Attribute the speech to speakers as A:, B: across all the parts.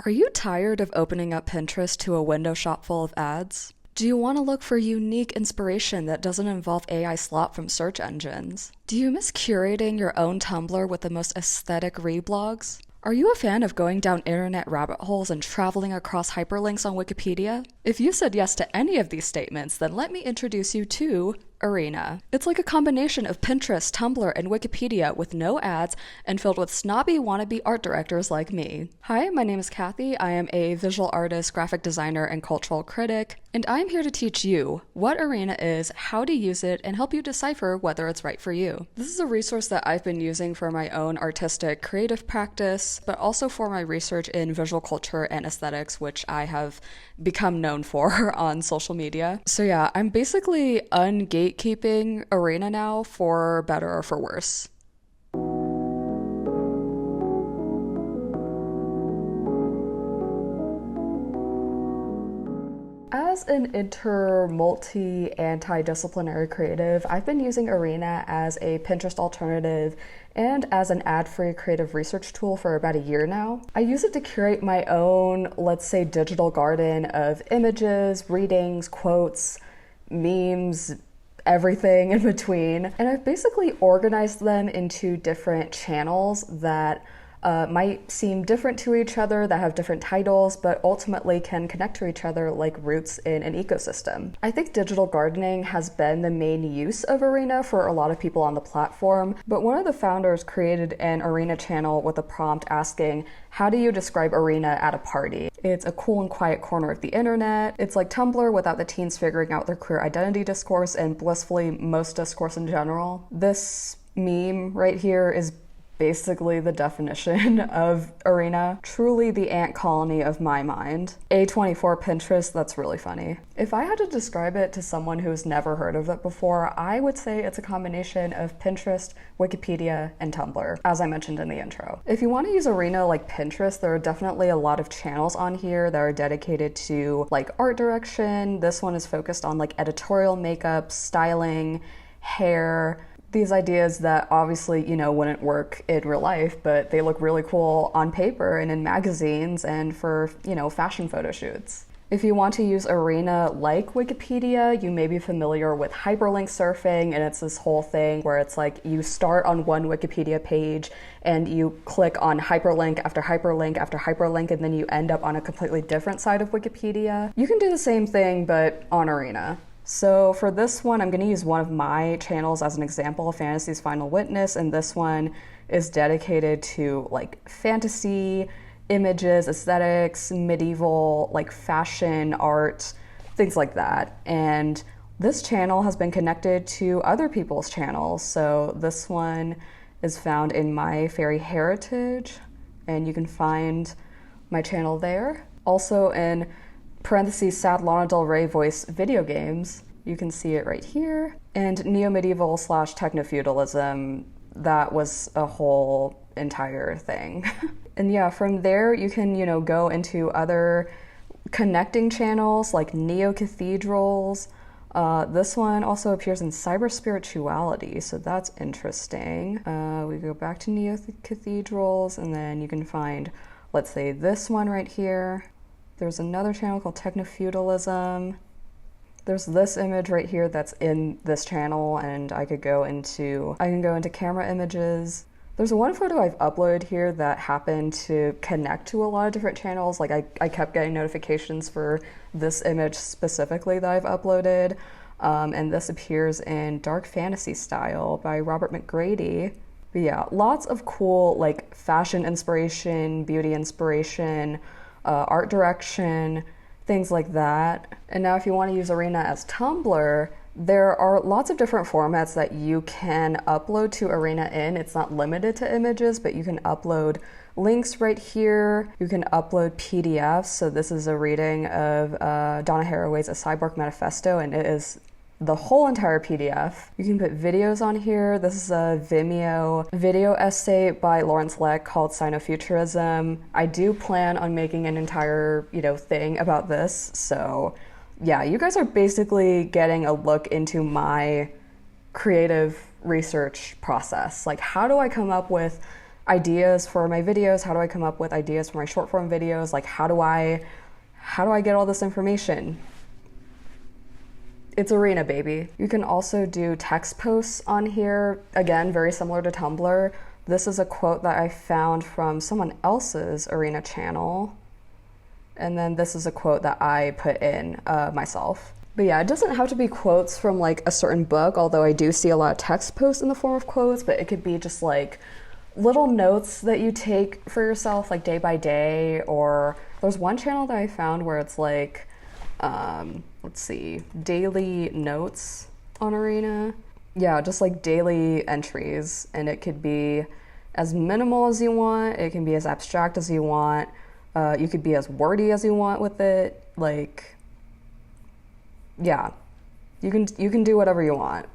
A: Are you tired of opening up Pinterest to a window shop full of ads? Do you want to look for unique inspiration that doesn't involve AI slop from search engines? Do you miss curating your own Tumblr with the most aesthetic reblogs? Are you a fan of going down internet rabbit holes and traveling across hyperlinks on Wikipedia? If you said yes to any of these statements, then let me introduce you to Are.na. It's like a combination of Pinterest, Tumblr, and Wikipedia with no ads and filled with snobby wannabe art directors like me. Hi, my name is Kathy. I am a visual artist, graphic designer, and cultural critic, and I'm here to teach you what Are.na is, how to use it, and help you decipher whether it's right for you. This is a resource that I've been using for my own artistic creative practice, but also for my research in visual culture and aesthetics, which I have become known for on social media. So yeah, I'm basically ungatekeeping Are.na now, for better or for worse. As an multi-anti-disciplinary creative, I've been using Are.na as a Pinterest alternative and as an ad-free creative research tool for about a year now. I use it to curate my own, let's say, digital garden of images, readings, quotes, memes, everything in between. And I've basically organized them into different channels that might seem different to each other, that have different titles, but ultimately can connect to each other like roots in an ecosystem. I think digital gardening has been the main use of Are.na for a lot of people on the platform, but one of the founders created an Are.na channel with a prompt asking, how do you describe Are.na at a party? It's a cool and quiet corner of the internet. It's like Tumblr without the teens figuring out their queer identity discourse and blissfully most discourse in general. This meme right here is basically the definition of Are.na. Truly the ant colony of my mind. A24 Pinterest, that's really funny. If I had to describe it to someone who's never heard of it before, I would say it's a combination of Pinterest, Wikipedia, and Tumblr, as I mentioned in the intro. If you want to use Are.na like Pinterest, there are definitely a lot of channels on here that are dedicated to like art direction. This one is focused on like editorial makeup, styling, hair, these ideas that obviously, wouldn't work in real life, but they look really cool on paper and in magazines and for, fashion photo shoots. If you want to use Are.na like Wikipedia, you may be familiar with hyperlink surfing, and it's this whole thing where it's like you start on one Wikipedia page and you click on hyperlink after hyperlink after hyperlink, and then you end up on a completely different side of Wikipedia. You can do the same thing, but on Are.na. So for this one, I'm going to use one of my channels as an example, Fantasy's Final Witness, and this one is dedicated to like fantasy, images, aesthetics, medieval, like fashion, art, things like that. And this channel has been connected to other people's channels. So this one is found in My Fairy Heritage, and you can find my channel there. Also in parentheses, Sad Lana Del Rey voice video games. You can see it right here. And neo-medieval / techno-feudalism, that was a whole entire thing. And yeah, from there you can, go into other connecting channels like neo-cathedrals. This one also appears in cyber spirituality, so that's interesting. We go back to neo-cathedrals, and then you can find, let's say, this one right here. There's another channel called Techno-Feudalism. There's this image right here that's in this channel, and I can go into camera images. There's one photo I've uploaded here that happened to connect to a lot of different channels. Like I kept getting notifications for this image specifically that I've uploaded. And this appears in Dark Fantasy Style by Robert McGrady. But yeah, lots of cool like fashion inspiration, beauty inspiration, art direction, things like that. And now if you want to use Are.na as Tumblr, there are lots of different formats that you can upload to Are.na in. It's not limited to images, but you can upload links right here. You can upload PDFs. So this is a reading of Donna Haraway's A Cyborg Manifesto, and it is the whole entire PDF. You can put videos on here. This is a Vimeo video essay by Lawrence Leck called Sinofuturism. I do plan on making an entire, thing about this. So yeah, you guys are basically getting a look into my creative research process. Like, how do I come up with ideas for my videos? How do I come up with ideas for my short form videos? Like, how do I get all this information? It's Are.na, baby. You can also do text posts on here. Again, very similar to Tumblr. This is a quote that I found from someone else's Are.na channel. And then this is a quote that I put in myself. But yeah, it doesn't have to be quotes from like a certain book, although I do see a lot of text posts in the form of quotes, but it could be just like little notes that you take for yourself, like day by day. Or there's one channel that I found where it's like, let's see, daily notes on Are.na. Yeah, just like daily entries, and it could be as minimal as you want, it can be as abstract as you want, you could be as wordy as you want with it. Like, yeah, you can do whatever you want.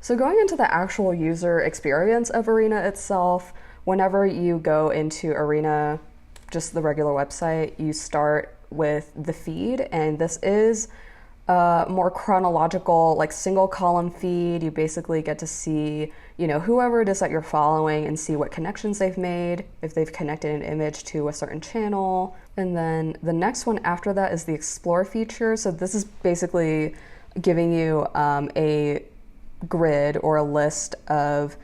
A: So going into the actual user experience of Are.na itself, whenever you go into Are.na, just the regular website, you start with the feed, and this is more chronological, like single column feed. You basically get to see, whoever it is that you're following and see what connections they've made, if they've connected an image to a certain channel. And then the next one after that is the explore feature. So this is basically giving you a grid or a list of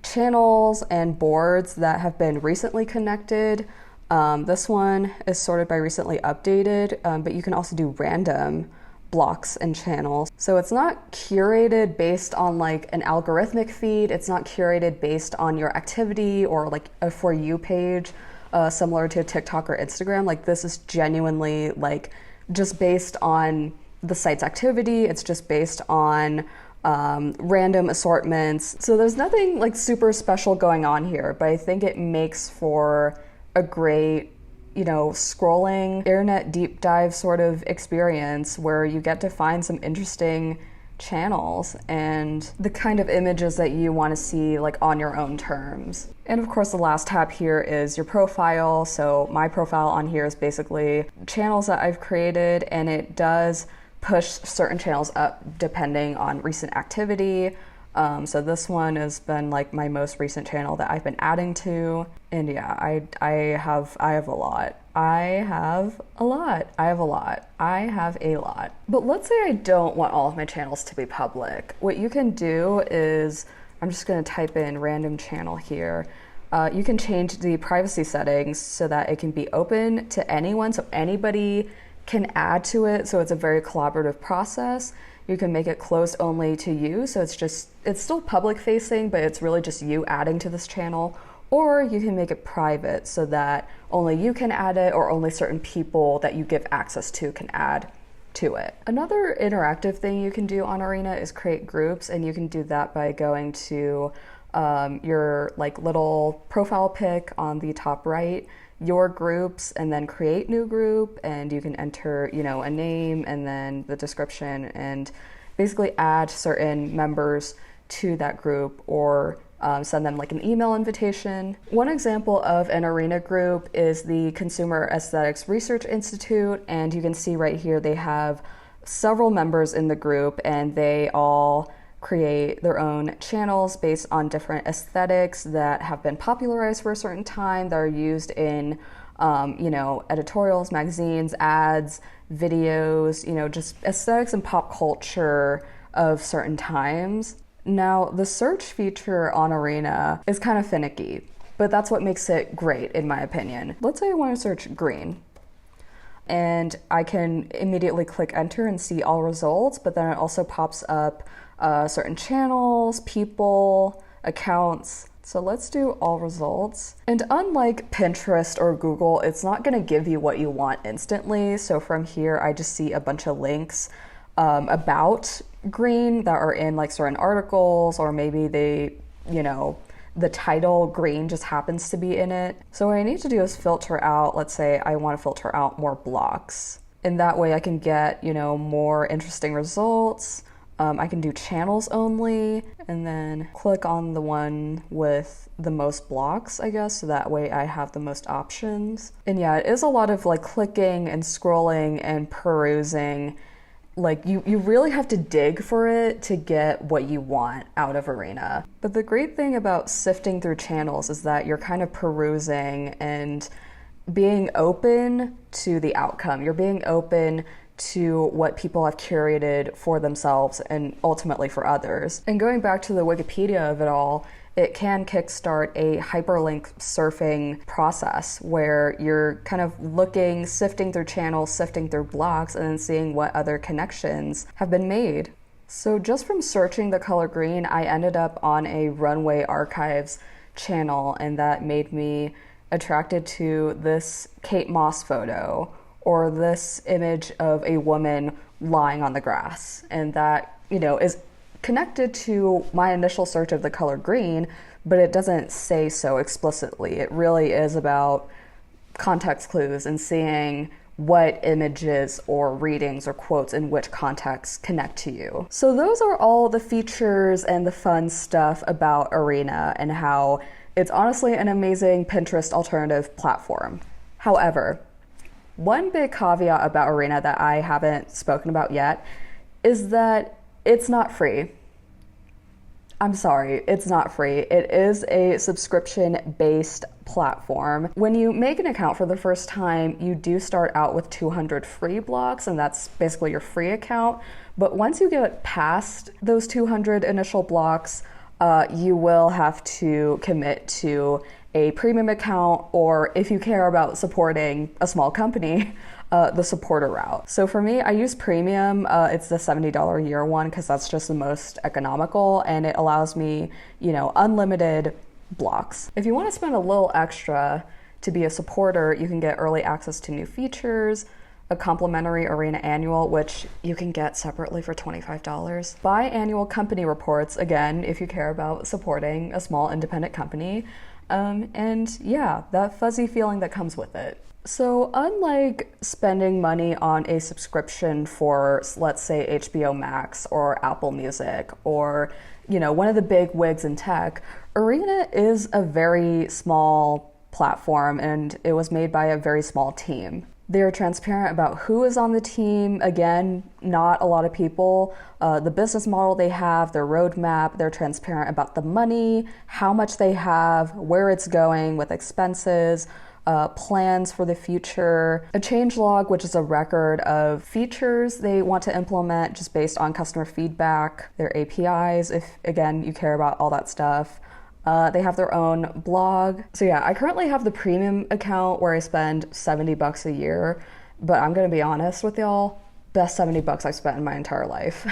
A: channels and boards that have been recently connected. This one is sorted by recently updated, but you can also do random blocks and channels. So it's not curated based on like an algorithmic feed. It's not curated based on your activity or like a For You page, similar to TikTok or Instagram. Like, this is genuinely like just based on the site's activity. It's just based on random assortments. So there's nothing like super special going on here, but I think it makes for a great scrolling internet deep dive sort of experience where you get to find some interesting channels and the kind of images that you want to see like on your own terms. And of course, the last tab here is your profile. So my profile on here is basically channels that I've created, and it does push certain channels up depending on recent activity. So this one has been like my most recent channel that I've been adding to. And yeah, I have a lot. I have a lot. But let's say I don't want all of my channels to be public. What you can do is, I'm just gonna type in random channel here. You can change the privacy settings so that it can be open to anyone, so anybody can add to it. So it's a very collaborative process. You can make it closed only to you, so it's still public facing, but it's really just you adding to this channel. Or you can make it private so that only you can add it, or only certain people that you give access to can add to it. Another interactive thing you can do on Are.na is create groups, and you can do that by going to your like little profile pic on the top right, your groups, and then create new group, and you can enter a name and then the description, and basically add certain members to that group, or send them like an email invitation. One example of an Are.na group is the Consumer Aesthetics Research Institute, and you can see right here they have several members in the group, and they all create their own channels based on different aesthetics that have been popularized for a certain time, that are used in editorials, magazines, ads, videos, just aesthetics and pop culture of certain times. Now, the search feature on Are.na is kind of finicky, but that's what makes it great, in my opinion. Let's say I want to search green, and I can immediately click enter and see all results, but then it also pops up certain channels, people, accounts. So let's do all results. And unlike Pinterest or Google, it's not going to give you what you want instantly. So from here, I just see a bunch of links about green that are in like certain articles, or maybe they, the title green just happens to be in it. So what I need to do is filter out, let's say I want to filter out more blocks. And that way I can get, more interesting results. I can do channels only, and then click on the one with the most blocks, I guess, so that way I have the most options. And yeah, it is a lot of like clicking and scrolling and perusing, Like, you really have to dig for it to get what you want out of Are.na. But the great thing about sifting through channels is that you're kind of perusing and being open to the outcome. You're being open to what people have curated for themselves and ultimately for others. And going back to the Wikipedia of it all, it can kickstart a hyperlink surfing process where you're kind of looking, sifting through channels, sifting through blogs, and then seeing what other connections have been made. So just from searching the color green, I ended up on a Runway Archives channel, and that made me attracted to this Kate Moss photo or this image of a woman lying on the grass. And that, is connected to my initial search of the color green, but it doesn't say so explicitly. It really is about context clues and seeing what images or readings or quotes in which context connect to you. So those are all the features and the fun stuff about Are.na and how it's honestly an amazing Pinterest alternative platform. However, one big caveat about Are.na that I haven't spoken about yet is that it's not free. I'm sorry, it's not free. It is a subscription-based platform. When you make an account for the first time, you do start out with 200 free blocks, and that's basically your free account. But once you get past those 200 initial blocks, you will have to commit to a premium account, or if you care about supporting a small company, the supporter route. So for me, I use premium. It's the $70 a year one because that's just the most economical, and it allows me, unlimited blocks. If you want to spend a little extra to be a supporter, you can get early access to new features, a complimentary Are.na annual, which you can get separately for $25. Biannual company reports, again, if you care about supporting a small independent company. And yeah, that fuzzy feeling that comes with it. So unlike spending money on a subscription for, let's say, HBO Max or Apple Music or, one of the big wigs in tech, Are.na is a very small platform, and it was made by a very small team. They're transparent about who is on the team. Again, not a lot of people. The business model they have, their roadmap, they're transparent about the money, how much they have, where it's going with expenses, plans for the future, a changelog, which is a record of features they want to implement just based on customer feedback, their APIs, if, again, you care about all that stuff. They have their own blog. So yeah, I currently have the premium account where I spend $70 a year, but I'm gonna be honest with y'all, best $70 I've spent in my entire life.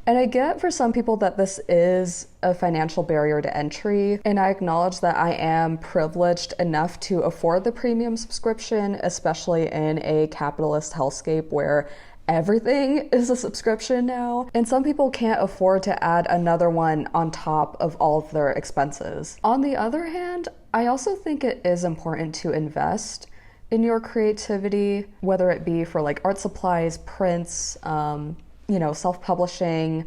A: And I get for some people that this is a financial barrier to entry, and I acknowledge that I am privileged enough to afford the premium subscription, especially in a capitalist hellscape where everything is a subscription now, and some people can't afford to add another one on top of all of their expenses. On the other hand, I also think it is important to invest in your creativity, whether it be for like art supplies, prints, self-publishing,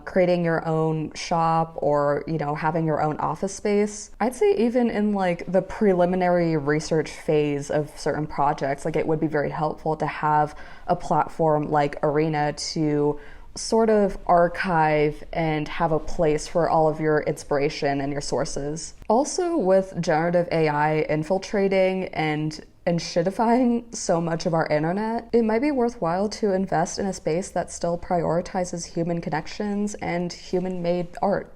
A: creating your own shop, or having your own office space. I'd say even in like the preliminary research phase of certain projects, like it would be very helpful to have a platform like Are.na to sort of archive and have a place for all of your inspiration and your sources. Also, with generative AI infiltrating and shitifying so much of our internet, it might be worthwhile to invest in a space that still prioritizes human connections and human-made art.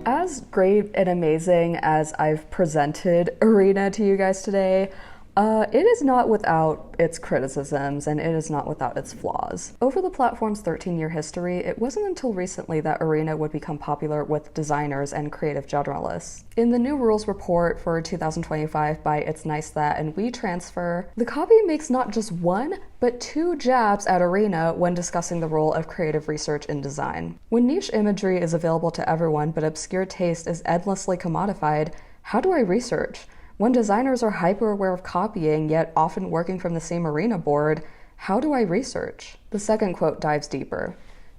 A: As great and amazing as I've presented Are.na to you guys today, it is not without its criticisms, and it is not without its flaws. Over the platform's 13-year history, it wasn't until recently that Are.na would become popular with designers and creative generalists. In the new rules report for 2025 by It's Nice That and WeTransfer, the copy makes not just one, but two jabs at Are.na when discussing the role of creative research in design. When niche imagery is available to everyone, but obscure taste is endlessly commodified, how do I research? When designers are hyper-aware of copying, yet often working from the same Are.na board, how do I research? The second quote dives deeper.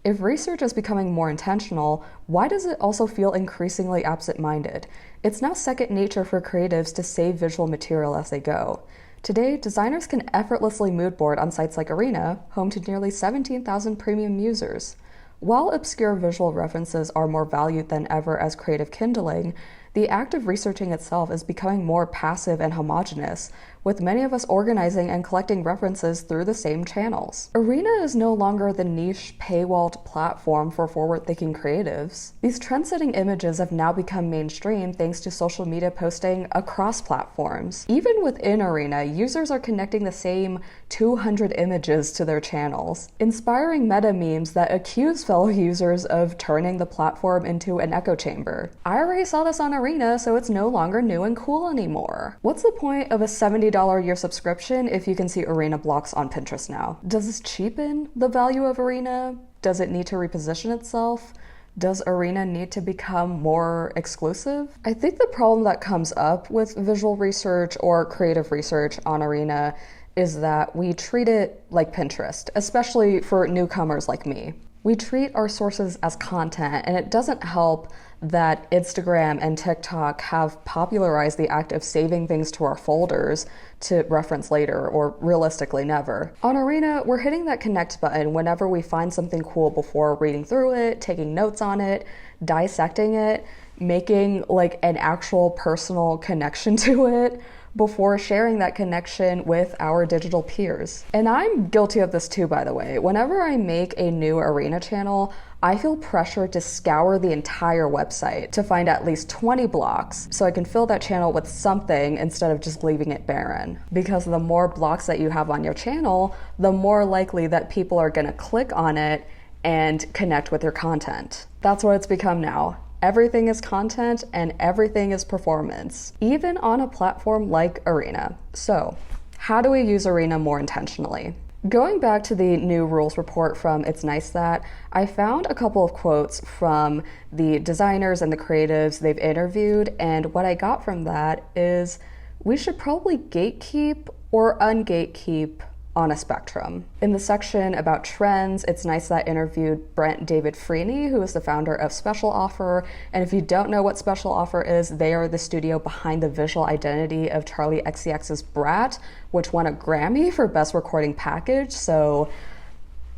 A: If research is becoming more intentional, why does it also feel increasingly absent-minded? It's now second nature for creatives to save visual material as they go. Today, designers can effortlessly mood board on sites like Are.na, home to nearly 17,000 premium users. While obscure visual references are more valued than ever as creative kindling, the act of researching itself is becoming more passive and homogeneous, with many of us organizing and collecting references through the same channels. Are.na is no longer the niche, paywalled platform for forward-thinking creatives. These trend-setting images have now become mainstream thanks to social media posting across platforms. Even within Are.na, users are connecting the same 200 images to their channels, inspiring meta memes that accuse fellow users of turning the platform into an echo chamber. I already saw this on Are.na, so it's no longer new and cool anymore. What's the point of a $70 a year subscription if you can see Are.na blocks on Pinterest now? Does this cheapen the value of Are.na? Does it need to reposition itself? Does Are.na need to become more exclusive? I think the problem that comes up with visual research or creative research on Are.na is that we treat it like Pinterest, especially for newcomers like me. We treat our sources as content, and it doesn't help that Instagram and TikTok have popularized the act of saving things to our folders to reference later, or realistically never. On Are.na, we're hitting that connect button whenever we find something cool before reading through it, taking notes on it, dissecting it, making like an actual personal connection to it, before sharing that connection with our digital peers. And I'm guilty of this too, by the way. Whenever I make a new Are.na channel, I feel pressure to scour the entire website to find at least 20 blocks so I can fill that channel with something instead of just leaving it barren. Because the more blocks that you have on your channel, the more likely that people are gonna click on it and connect with your content. That's what it's become now. Everything is content and everything is performance, even on a platform like Are.na. So, how do we use Are.na more intentionally? Going back to the new rules report from It's Nice That, I found a couple of quotes from the designers and the creatives they've interviewed, and what I got from that is we should probably gatekeep or ungatekeep on a spectrum. In the section about trends, It's Nice That interviewed Brent David Freeney, who is the founder of Special Offer. And if you don't know what Special Offer is, they are the studio behind the visual identity of Charli XCX's Brat, which won a Grammy for Best Recording Package. So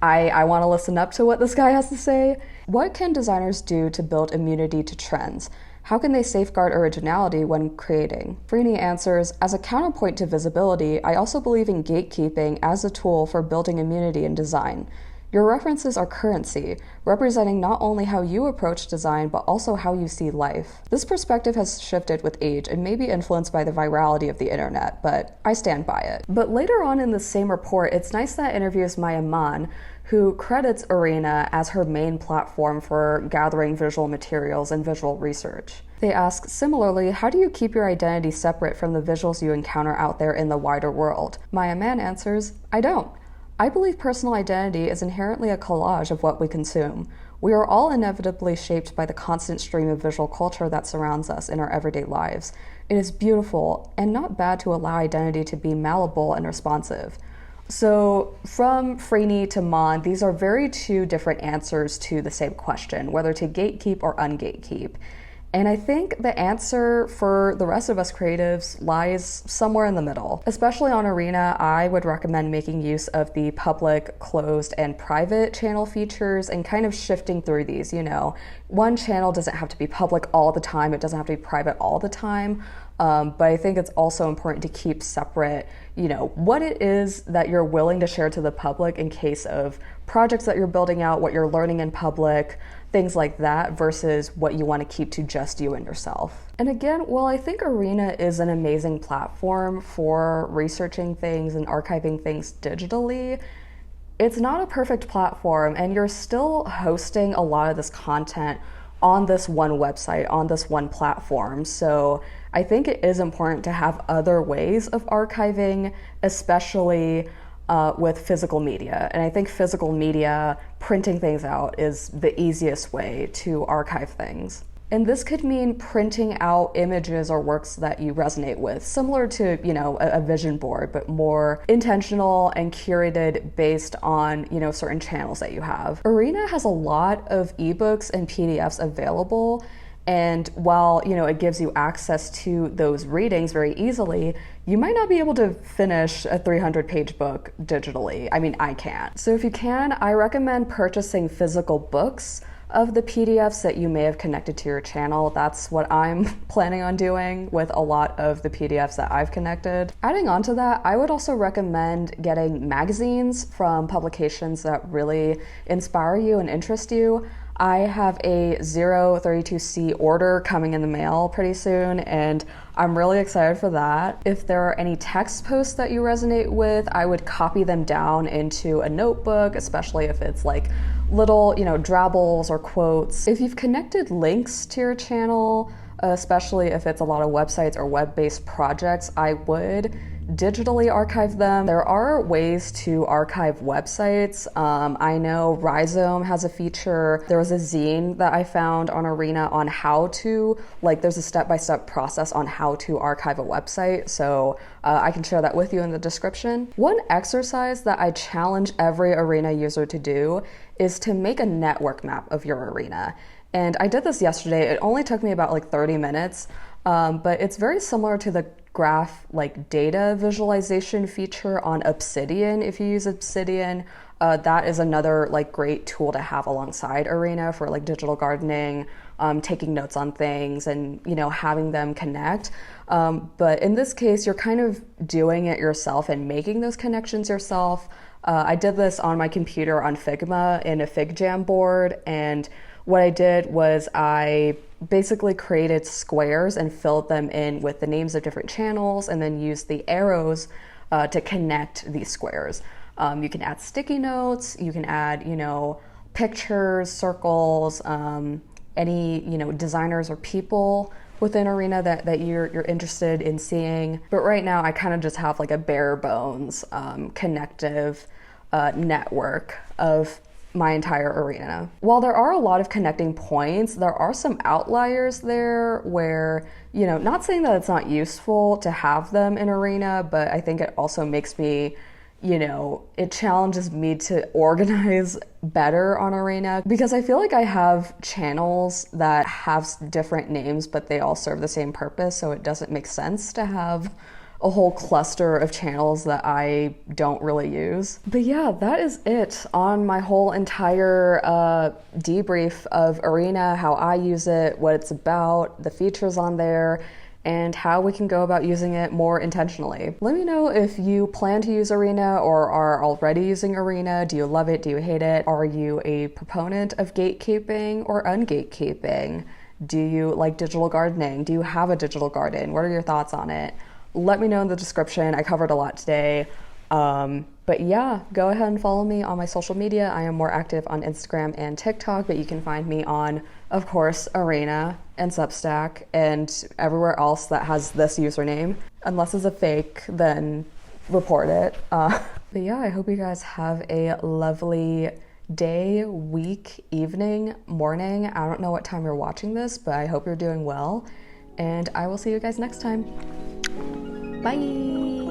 A: I want to listen up to what this guy has to say. What can designers do to build immunity to trends? How can they safeguard originality when creating? Freeney answers, as a counterpoint to visibility, I also believe in gatekeeping as a tool for building immunity in design. Your references are currency, representing not only how you approach design, but also how you see life. This perspective has shifted with age and may be influenced by the virality of the internet, but I stand by it. But later on in the same report, It's Nice That interviews Maya Mann, who credits Are.na as her main platform for gathering visual materials and visual research. They ask, similarly, how do you keep your identity separate from the visuals you encounter out there in the wider world? Maya Mann answers, I don't. I believe personal identity is inherently a collage of what we consume. We are all inevitably shaped by the constant stream of visual culture that surrounds us in our everyday lives. It is beautiful and not bad to allow identity to be malleable and responsive. So from Freeney to Mann, these are very two different answers to the same question, whether to gatekeep or ungatekeep. And I think the answer for the rest of us creatives lies somewhere in the middle. Especially on Are.na, I would recommend making use of the public, closed, and private channel features and kind of shifting through these, you know. One channel doesn't have to be public all the time, it doesn't have to be private all the time. But I think it's also important to keep separate, you know, what it is that you're willing to share to the public in case of projects that you're building out, what you're learning in public, things like that, versus what you want to keep to just you and yourself. And again, while I think Are.na is an amazing platform for researching things and archiving things digitally, it's not a perfect platform, and you're still hosting a lot of this content on this one website, on this one platform. So I think it is important to have other ways of archiving, especially with physical media. And I think physical media, printing things out, is the easiest way to archive things. And this could mean printing out images or works that you resonate with, similar to, you know, a vision board, but more intentional and curated based on, you know, certain channels that you have. Are.na has a lot of ebooks and PDFs available. And while, you know, it gives you access to those readings very easily, you might not be able to finish a 300-page book digitally. I mean, I can't. So if you can, I recommend purchasing physical books of the PDFs that you may have connected to your channel. That's what I'm planning on doing with a lot of the PDFs that I've connected. Adding on to that, I would also recommend getting magazines from publications that really inspire you and interest you. I have a 032C order coming in the mail pretty soon, and I'm really excited for that. If there are any text posts that you resonate with, I would copy them down into a notebook, especially if it's like little, you know, drabbles or quotes. If you've connected links to your channel, especially if it's a lot of websites or web-based projects, I would digitally archive them. There are ways to archive websites. I know Rhizome has a feature. There was a zine that I found on Are.na on how to, like, there's a step-by-step process on how to archive a website. So I can share that with you in the description. One exercise that I challenge every Are.na user to do is to make a network map of your Are.na. And I did this yesterday. It only took me about like 30 minutes, but it's very similar to the graph like data visualization feature on Obsidian. If you use Obsidian, that is another like great tool to have alongside Are.na for like digital gardening, taking notes on things, and, you know, having them connect. But in this case, you're kind of doing it yourself and making those connections yourself. I did this on my computer on Figma in a FigJam board, and what I did was I basically created squares and filled them in with the names of different channels, and then used the arrows to connect these squares. You can add sticky notes, you can add, you know, pictures, circles, any, you know, designers or people within Are.na that you're interested in seeing. But right now I kind of just have like a bare bones connective network of my entire Are.na. While there are a lot of connecting points, there are some outliers there where, you know, not saying that it's not useful to have them in Are.na, but I think it also makes me, you know, it challenges me to organize better on Are.na, because I feel like I have channels that have different names, but they all serve the same purpose, so it doesn't make sense to have a whole cluster of channels that I don't really use. But yeah, that is it on my whole entire debrief of Are.na, how I use it, what it's about, the features on there, and how we can go about using it more intentionally. Let me know if you plan to use Are.na or are already using Are.na. Do you love it? Do you hate it? Are you a proponent of gatekeeping or ungatekeeping? Do you like digital gardening? Do you have a digital garden? What are your thoughts on it? Let me know in the description. I covered a lot today. But yeah, go ahead and follow me on my social media. I am more active on Instagram and TikTok, but you can find me on, of course, Are.na and Substack and everywhere else that has this username. Unless it's a fake, then report it. But yeah, I hope you guys have a lovely day, week, evening, morning. I don't know what time you're watching this, but I hope you're doing well. And I will see you guys next time. Bye.